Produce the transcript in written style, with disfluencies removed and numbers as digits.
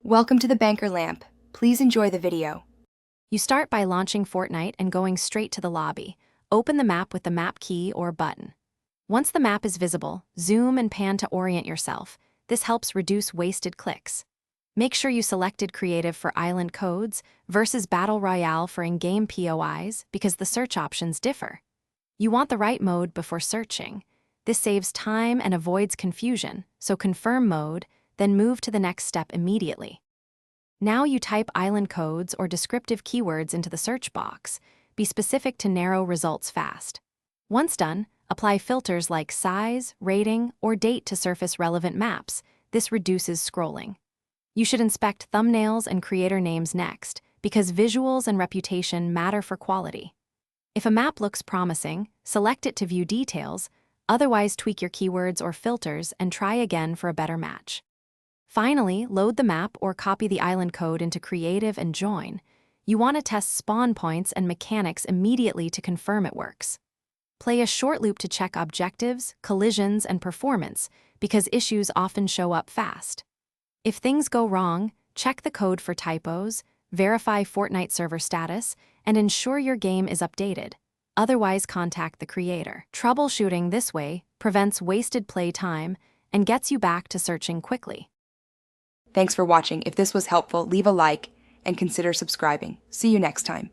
Welcome to the Banker Lamp. Please enjoy the video. You start by launching Fortnite and going straight to the lobby. Open the map with the map key or button. Once the map is visible, zoom and pan to orient yourself. This helps reduce wasted clicks. Make sure you selected Creative for island codes versus Battle Royale for in-game POIs because the search options differ. You want the right mode before searching. This saves time and avoids confusion, so confirm mode, then move to the next step immediately. Now you type island codes or descriptive keywords into the search box. Be specific to narrow results fast. Once done, apply filters like size, rating, or date to surface relevant maps. This reduces scrolling. You should inspect thumbnails and creator names next, because visuals and reputation matter for quality. If a map looks promising, select it to view details, otherwise tweak your keywords or filters and try again for a better match. Finally, load the map or copy the island code into Creative and join. You want to test spawn points and mechanics immediately to confirm it works. Play a short loop to check objectives, collisions, and performance, because issues often show up fast. If things go wrong, check the code for typos, verify Fortnite server status, and ensure your game is updated. Otherwise, contact the creator. Troubleshooting this way prevents wasted play time and gets you back to searching quickly. Thanks for watching. If this was helpful, leave a like and consider subscribing. See you next time.